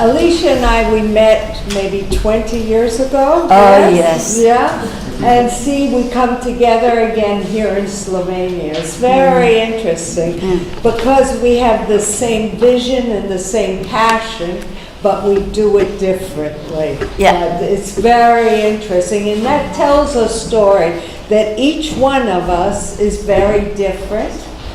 Alicia and I, we met maybe 20 years ago. Oh, yes. Yeah. And see, we come together again here in Slovenia. It's very interesting because we have the same vision and the same passion, but we do it differently. Yeah. It's very interesting, and that tells a story that each one of us is very different,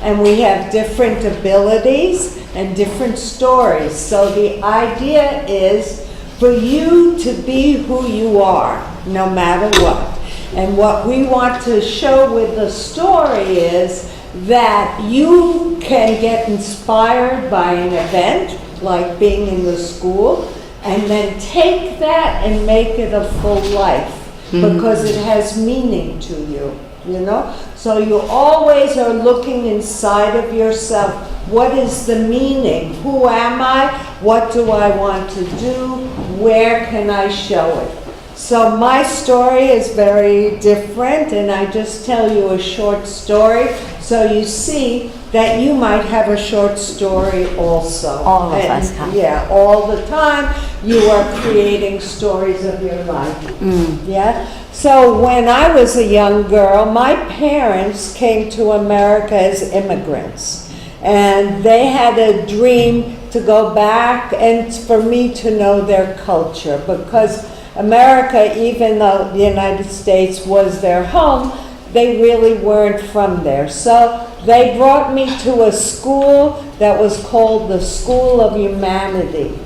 and we have different abilities and different stories. So the idea is for you to be who you are, no matter what. And what we want to show with the story is that you can get inspired by an event, like being in the school, and then take that and make it a full life, because it has meaning to you, you know? So you always are looking inside of yourself. What is the meaning? Who am I? What do I want to do? Where can I show it? So my story is very different, and I just tell you a short story so you see that you might have a short story also. All of us have. Yeah, all the time you are creating stories of your life. Yeah. So when I was a young girl, my parents came to America as immigrants, and they had a dream to go back and for me to know their culture, because America, even though the United States was their home, they really weren't from there. So they brought me to a school that was called the School of Humanity.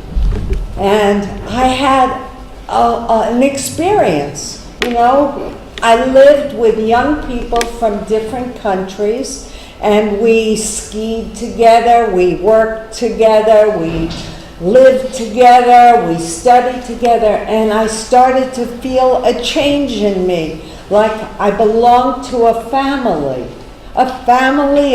And I had an experience, you know. I lived with young people from different countries, and we skied together, we worked together, we lived together, we studied together, and I started to feel a change in me, like I belonged to a family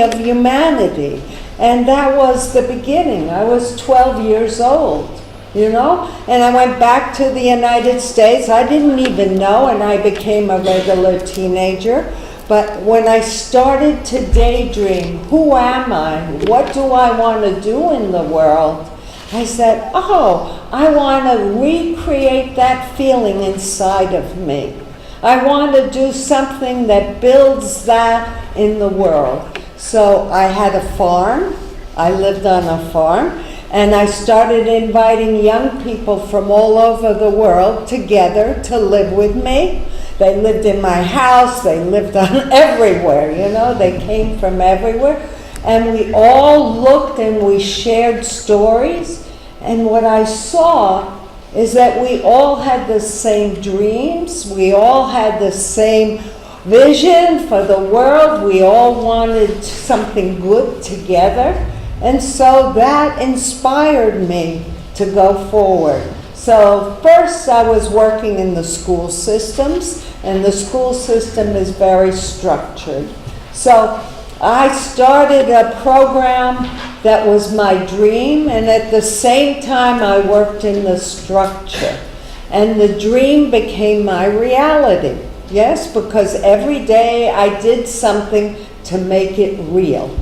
of humanity. And that was the beginning. I was 12 years old, you know, and I went back to the United States. I didn't even know, and I became a regular teenager. But when I started to daydream, who am I? What do I want to do in the world? I said, oh, I want to recreate that feeling inside of me. I want to do something that builds that in the world. So I had a farm. I lived on a farm. And I started inviting young people from all over the world together to live with me. They lived in my house. They lived on everywhere, you know. They came from everywhere. And we all looked and we shared stories. And what I saw is that we all had the same dreams. We all had the same vision for the world. We all wanted something good together. And so that inspired me to go forward. So first I was working in the school systems, and the school system is very structured. So I started a program that was my dream, and at the same time I worked in the structure. And the dream became my reality, yes, because every day I did something to make it real.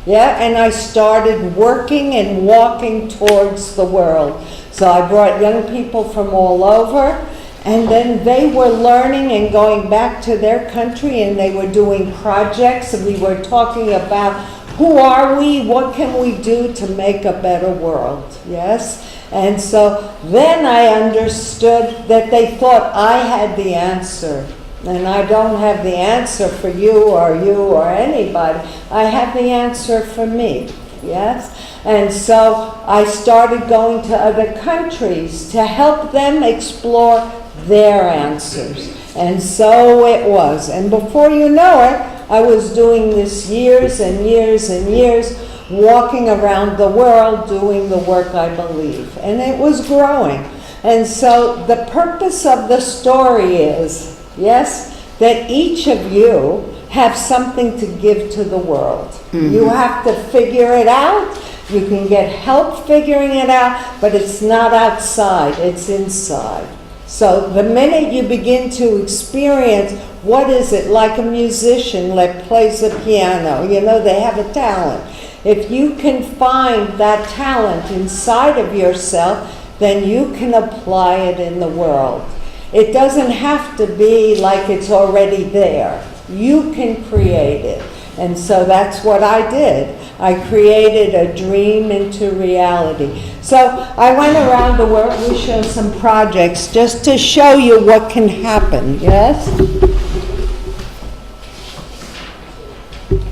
Yeah, and I started working and walking towards the world. So I brought young people from all over, and then they were learning and going back to their country, and they were doing projects, and we were talking about who are we, what can we do to make a better world, yes? And so then I understood that they thought I had the answer. And I don't have the answer for you or anybody. I have the answer for me, yes? And so I started going to other countries to help them explore their answers. And so it was. And before you know it, I was doing this years and years and years, walking around the world doing the work I believe. And it was growing. And so the purpose of the story is, yes, that each of you have something to give to the world. Mm-hmm. You have to figure it out. You can get help figuring it out, but it's not outside, it's inside. So the minute you begin to experience what is it, like a musician that plays the piano, you know, they have a talent. If you can find that talent inside of yourself, then you can apply it in the world. It doesn't have to be like it's already there. You can create it. And so that's what I did. I created a dream into reality. So I went around the world. We show some projects just to show you what can happen, yes?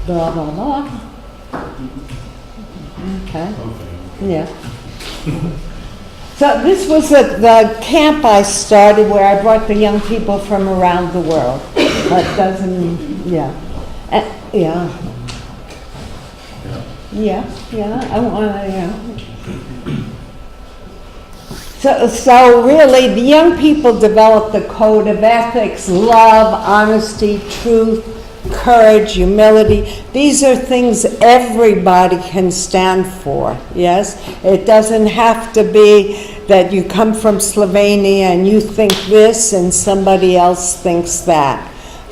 Blah, blah, blah. Okay. Yeah. So this was the camp I started where I brought the young people from around the world. That doesn't, yeah. Yeah. Yeah, I want to, yeah. So really, the young people developed the code of ethics, love, honesty, truth, courage, humility. These are things everybody can stand for, yes? It doesn't have to be that you come from Slovenia and you think this and somebody else thinks that.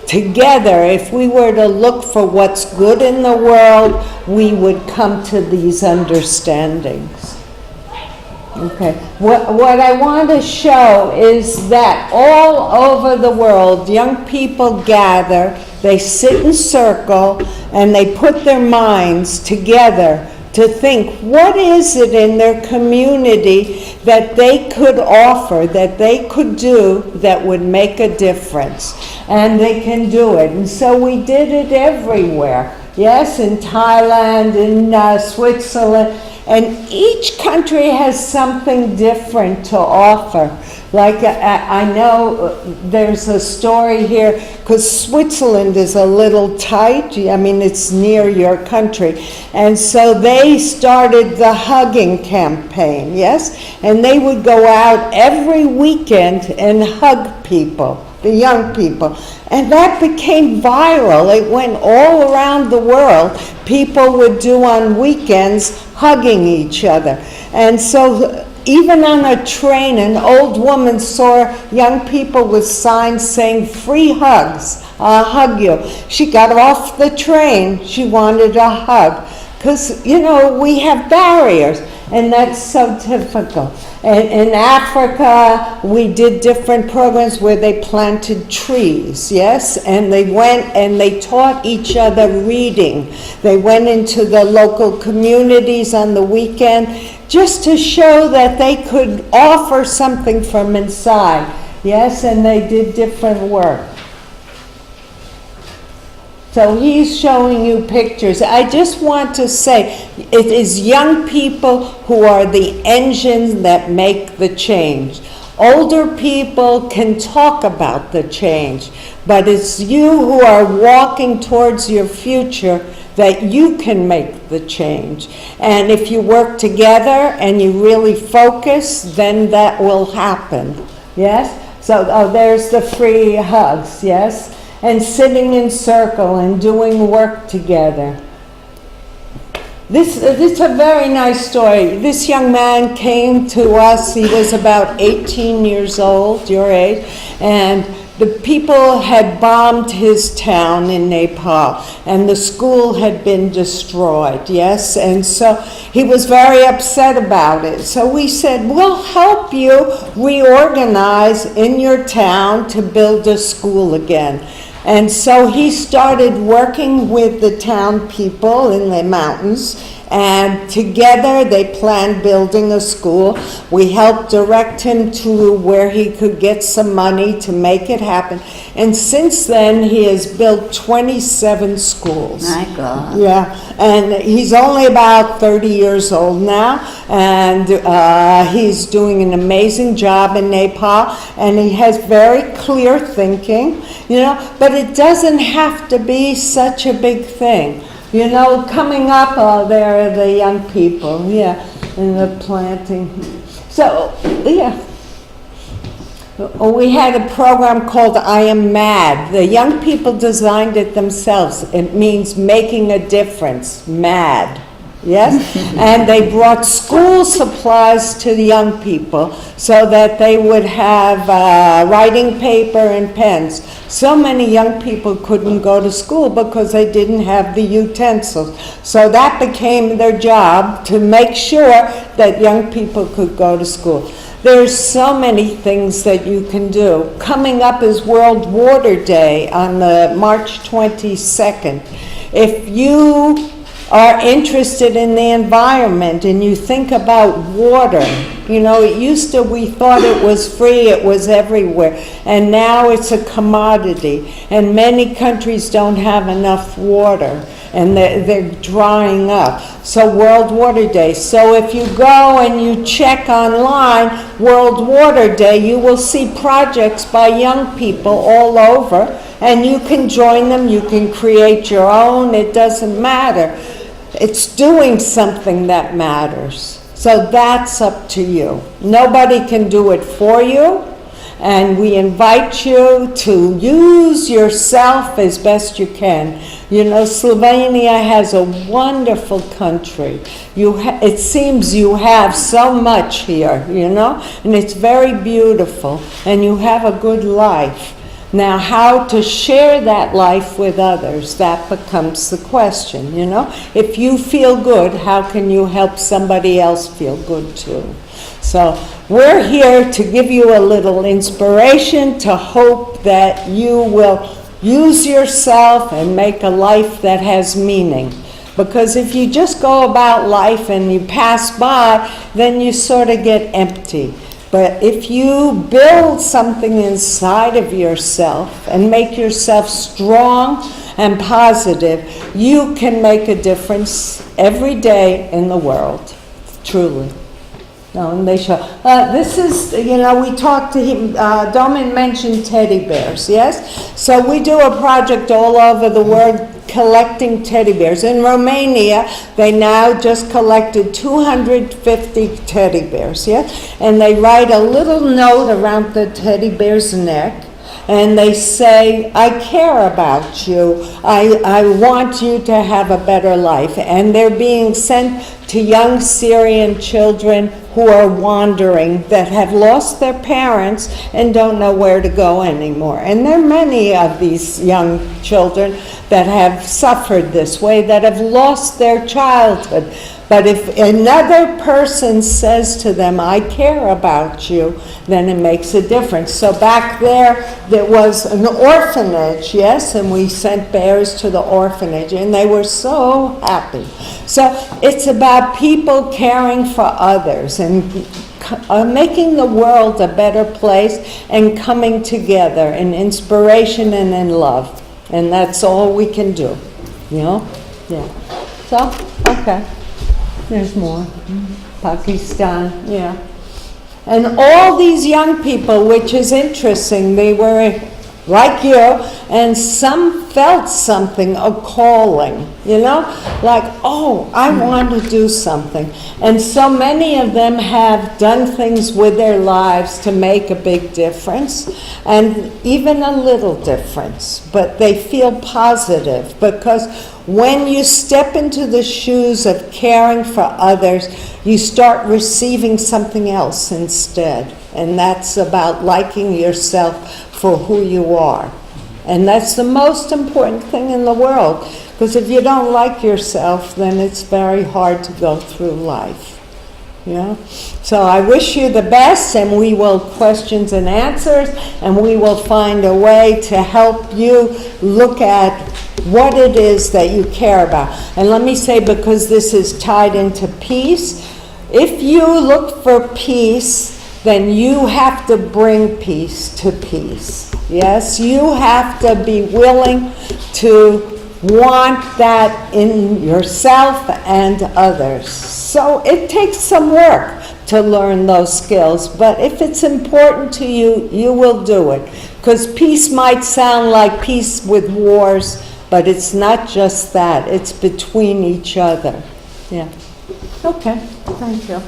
Together, if we were to look for what's good in the world, we would come to these understandings. Okay, what I want to show is that all over the world, young people gather, they sit in circle, and they put their minds together to think, what is it in their community that they could offer, that they could do that would make a difference? And they can do it. And so we did it everywhere. Yes, in Thailand, in Switzerland. And each country has something different to offer. Like I know there's a story here, because Switzerland is a little tight. I mean, it's near your country. And so they started the hugging campaign, yes? And they would go out every weekend and hug people, the young people. And that became viral. It went all around the world. People would do on weekends hugging each other. And so even on a train, an old woman saw young people with signs saying, free hugs, I'll hug you. She got off the train, she wanted a hug. Because, you know, we have barriers, and that's so difficult. And in Africa, we did different programs where they planted trees, yes? And they went and they taught each other reading. They went into the local communities on the weekend just to show that they could offer something from inside, yes? And they did different work. So he's showing you pictures. I just want to say, it is young people who are the engines that make the change. Older people can talk about the change, but it's you who are walking towards your future that you can make the change. And if you work together and you really focus, then that will happen. Yes? So there's the free hugs, yes? And sitting in circle and doing work together. This is a very nice story. This young man came to us. He was about 18 years old, your age, and the people had bombed his town in Nepal, and the school had been destroyed, yes? And so he was very upset about it. So we said, we'll help you reorganize in your town to build a school again. And so he started working with the town people in the mountains, and together they planned building a school. We helped direct him to where he could get some money to make it happen. And since then, he has built 27 schools. My God. Yeah, and he's only about 30 years old now, and he's doing an amazing job in Nepal, and he has very clear thinking, you know, but it doesn't have to be such a big thing. You know, coming up, there are the young people, yeah, and the planting. So, yeah. We had a program called I Am Mad. The young people designed it themselves. It means making a difference, mad. Yes? And they brought school supplies to the young people so that they would have writing paper and pens. So many young people couldn't go to school because they didn't have the utensils. So that became their job, to make sure that young people could go to school. There's so many things that you can do. Coming up is World Water Day on the March 22nd. If you are interested in the environment and you think about water, you know, we thought it was free, it was everywhere, and now it's a commodity, and many countries don't have enough water, and they're drying up. So World Water Day. So if you go and you check online World Water Day, you will see projects by young people all over, and you can join them, you can create your own, it doesn't matter. It's doing something that matters. So that's up to you. Nobody can do it for you, and we invite you to use yourself as best you can. You know, Slovenia has a wonderful country. It seems you have so much here, you know, and it's very beautiful, and you have a good life. Now, how to share that life with others, that becomes the question, you know? If you feel good, how can you help somebody else feel good too? So we're here to give you a little inspiration, to hope that you will use yourself and make a life that has meaning. Because if you just go about life and you pass by, then you sort of get empty. But if you build something inside of yourself and make yourself strong and positive, you can make a difference every day in the world, truly. No, and they show. This is, you know, we talked to him, Domin mentioned teddy bears, yes? So we do a project all over the world collecting teddy bears. In Romania, they now just collected 250 teddy bears, yes? And they write a little note around the teddy bear's neck, and they say, I care about you. I want you to have a better life. And they're being sent to young Syrian children who are wandering, that have lost their parents and don't know where to go anymore. And there are many of these young children that have suffered this way, that have lost their childhood. But if another person says to them, I care about you, then it makes a difference. So back there was an orphanage, yes, and we sent bears to the orphanage, and they were so happy. So it's about people caring for others and making the world a better place and coming together in inspiration and in love. And that's all we can do, you know? Yeah. So, okay. There's more. Pakistan, yeah. And all these young people, which is interesting, they were like you, and some felt something, a calling, you know? Like, oh, I want to do something. And so many of them have done things with their lives to make a big difference, and even a little difference. But they feel positive, because when you step into the shoes of caring for others, you start receiving something else instead. And that's about liking yourself for who you are. And that's the most important thing in the world. Because if you don't like yourself, then it's very hard to go through life. Yeah? So I wish you the best, and we will questions and answers, and we will find a way to help you look at what it is that you care about. And let me say, because this is tied into peace, if you look for peace, then you have to bring peace to peace. Yes, you have to be willing to want that in yourself and others. So it takes some work to learn those skills, but if it's important to you, you will do it. Because peace might sound like peace with wars, but it's not just that. It's between each other. Yeah. Okay. Thank you.